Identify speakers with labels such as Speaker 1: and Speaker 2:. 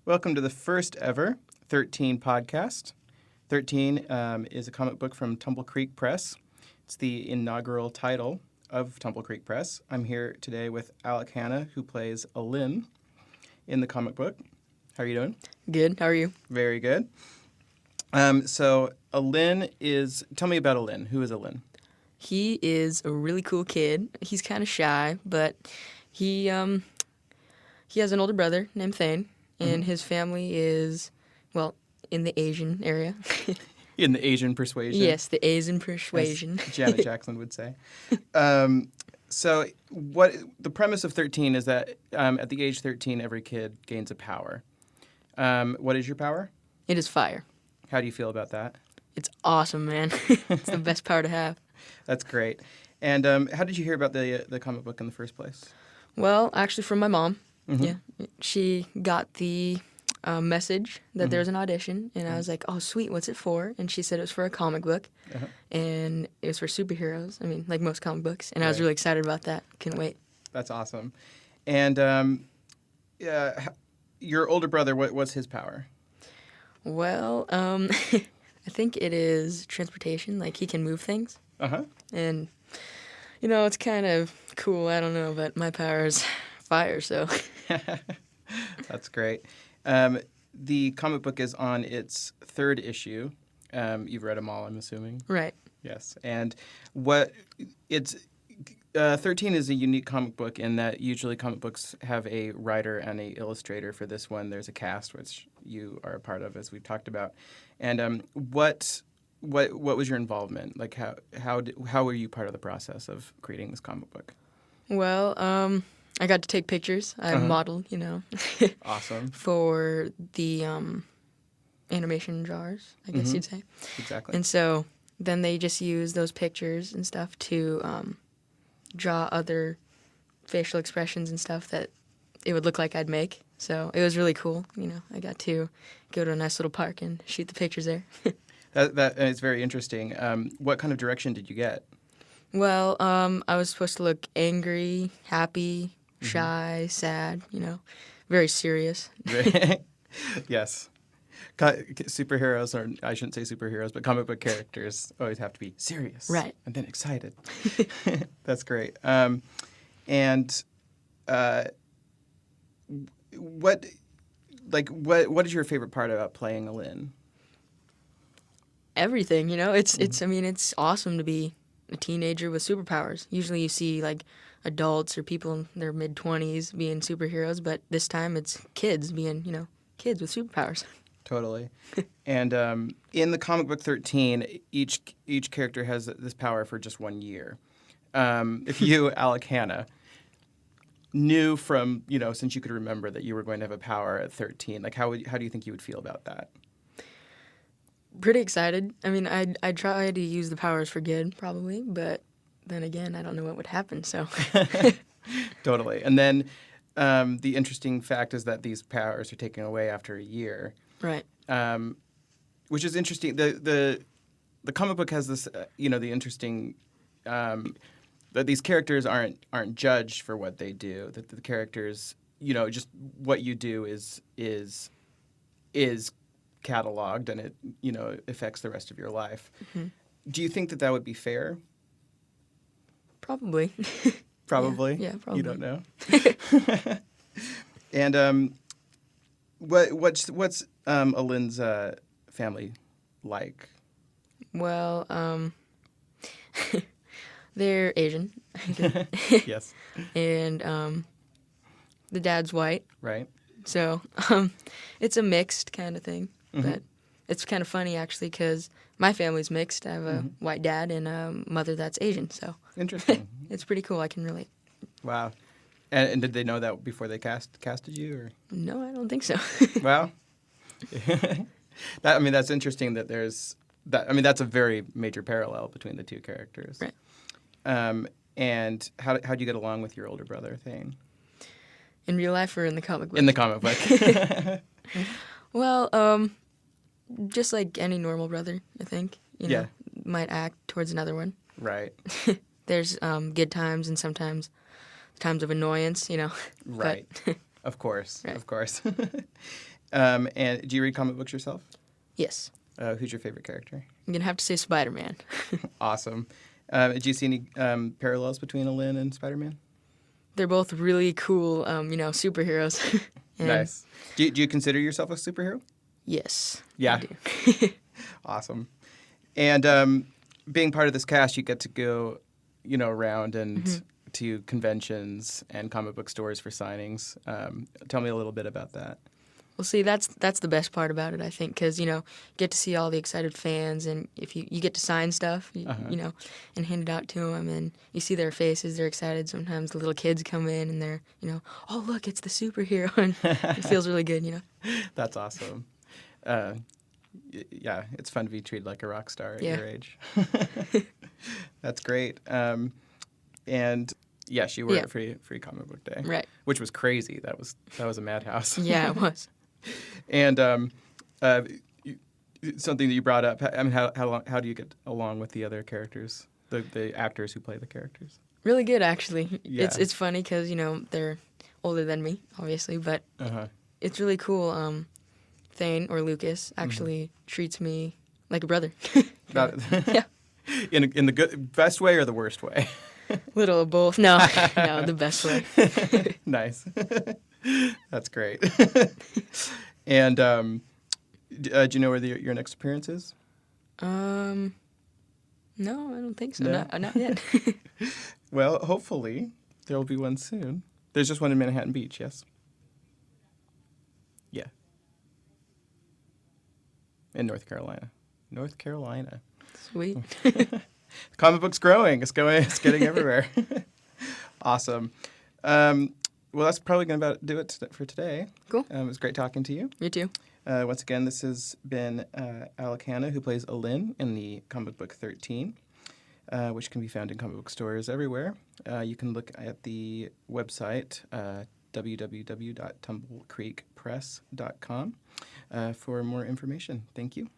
Speaker 1: Welcome to the first ever 13 podcast. 13 is a comic book from Tumble Creek Press. It's the inaugural title of Tumble Creek Press. I'm here today with Alec Hanna, who plays Alin in the comic book. How are you doing?
Speaker 2: Good. How are you?
Speaker 1: Very good. So Alin is... Tell me about Alin. Who is Alin?
Speaker 2: He is a really cool kid. He's kind of shy, but he has an older brother named Thane, and his family is, well, in the Asian area.
Speaker 1: In the Asian persuasion.
Speaker 2: Yes, the Asian persuasion.
Speaker 1: As Janet Jackson would say. So what the premise of 13 is that at the age 13, every kid gains a power. What is your power?
Speaker 2: It is fire.
Speaker 1: How do you feel about that?
Speaker 2: It's awesome, man. It's the best power to have.
Speaker 1: That's great. And how did you hear about the comic book in the first place?
Speaker 2: Well, actually from my mom. Yeah. She got the message that there was an audition, and I was like, oh, sweet, what's it for? And she said it was for a comic book, and it was for superheroes. I mean, like most comic books. And I was really excited about that. Couldn't wait.
Speaker 1: That's awesome. And your older brother, what's his power?
Speaker 2: Well, I think it is transportation. Like, he can move things. And, you know, it's kind of cool. I don't know, but my power is fire, so.
Speaker 1: That's great. The comic book is on its third issue. You've read them all, I'm assuming.
Speaker 2: Right.
Speaker 1: Yes. And what it's 13 is a unique comic book in that usually comic books have a writer and an illustrator. For this one, there's a cast, which you are a part of, as we've talked about. And what was your involvement? Like, how were you part of the process of creating this comic book?
Speaker 2: Well, I got to take pictures. I modeled, you know.
Speaker 1: Awesome.
Speaker 2: For the animation jars, I guess you'd say.
Speaker 1: Exactly.
Speaker 2: And so then they just use those pictures and stuff to draw other facial expressions and stuff that it would look like I'd make. So it was really cool. You know, I got to go to a nice little park and shoot the pictures there.
Speaker 1: That is very interesting. What kind of direction did you get?
Speaker 2: Well, I was supposed to look angry, happy, shy, sad, you know, very serious.
Speaker 1: Yes. Superheroes, or I shouldn't say superheroes, but comic book characters always have to be serious.
Speaker 2: Right.
Speaker 1: And then excited. That's great. And what is your favorite part about playing Alin?
Speaker 2: Everything, you know. I mean, it's awesome to be a teenager with superpowers. Usually you see, like, adults or people in their mid-20s being superheroes, but this time it's kids being, you know, kids with superpowers.
Speaker 1: Totally. And in the comic book 13, each character has this power for just 1 year. If you, Alec Hanna, knew from, you know, since you could remember that you were going to have a power at 13, like how do you think you would feel about that?
Speaker 2: Pretty excited. I mean, I'd try to use the powers for good, probably, but then again, I don't know what would happen, so.
Speaker 1: Totally. And then the interesting fact is that these powers are taken away after a year.
Speaker 2: Right.
Speaker 1: Which is interesting. The comic book has this, you know, the interesting that these characters aren't judged for what they do. That the characters, you know, just what you do is cataloged, and it, you know, affects the rest of your life. Do you think that would be fair?
Speaker 2: Probably.
Speaker 1: Probably?
Speaker 2: Yeah, probably.
Speaker 1: You don't know? And what's Alin's family like?
Speaker 2: Well, they're Asian.
Speaker 1: Yes.
Speaker 2: And the dad's white.
Speaker 1: Right.
Speaker 2: So it's a mixed kind of thing. But it's kind of funny, actually, because my family's mixed. I have a white dad and a mother that's Asian. So
Speaker 1: interesting.
Speaker 2: It's pretty cool. I can relate.
Speaker 1: Wow. And did they know that before they casted you? Or?
Speaker 2: No, I don't think so.
Speaker 1: Well, that's interesting that there's that. I mean, that's a very major parallel between the two characters.
Speaker 2: Right.
Speaker 1: And how'd you get along with your older brother, Thane?
Speaker 2: In real life or in the comic book?
Speaker 1: In the comic book.
Speaker 2: Well, just like any normal brother, I think. You know,
Speaker 1: Yeah.
Speaker 2: might act towards another one.
Speaker 1: Right.
Speaker 2: There's good times and sometimes times of annoyance, you know.
Speaker 1: Right. Of course,
Speaker 2: Right.
Speaker 1: of course. And do you read comic books yourself?
Speaker 2: Yes.
Speaker 1: Who's your favorite character?
Speaker 2: I'm going to have to say Spider-Man.
Speaker 1: Awesome. Do you see any parallels between Alin and Spider-Man?
Speaker 2: They're both really cool, superheroes. And
Speaker 1: Nice. Do you consider yourself a superhero?
Speaker 2: Yes.
Speaker 1: Yeah.
Speaker 2: I do.
Speaker 1: Awesome. And being part of this cast, you get to go, around and to conventions and comic book stores for signings. Tell me a little bit about that.
Speaker 2: Well, see, that's the best part about it, I think, because, get to see all the excited fans, and if you get to sign stuff, and hand it out to them, and you see their faces, they're excited. Sometimes the little kids come in, and they're, oh, look, it's the superhero, and it feels really good.
Speaker 1: That's awesome. Yeah, it's fun to be treated like a rock star at your age. That's great. And yes, you were at Free Comic Book Day,
Speaker 2: Right.
Speaker 1: Which was crazy. That was a madhouse.
Speaker 2: Yeah, it was.
Speaker 1: And something that you brought up. I mean, how do you get along with the other characters, the actors who play the characters?
Speaker 2: Really good, actually.
Speaker 1: Yeah.
Speaker 2: It's funny because they're older than me, obviously, but it's really cool. Thane, or Lucas, actually treats me like a brother. Yeah.
Speaker 1: In the best way or the worst way?
Speaker 2: Little of both. No, the best way.
Speaker 1: Nice. That's great. And do you know where your next appearance is?
Speaker 2: No, I don't think so.
Speaker 1: No?
Speaker 2: Not yet.
Speaker 1: Well, hopefully there will be one soon. There's just one in Manhattan Beach, yes? Yeah. In North Carolina. North Carolina.
Speaker 2: Sweet.
Speaker 1: The comic book's growing. It's getting everywhere. Awesome. Well, that's probably going to do it for today.
Speaker 2: Cool.
Speaker 1: It was great talking to you.
Speaker 2: You too.
Speaker 1: Once again, this has been Alec Hanna, who plays Alin in the comic book 13, which can be found in comic book stores everywhere. You can look at the website, www.tumblecreekpress.com, for more information. Thank you.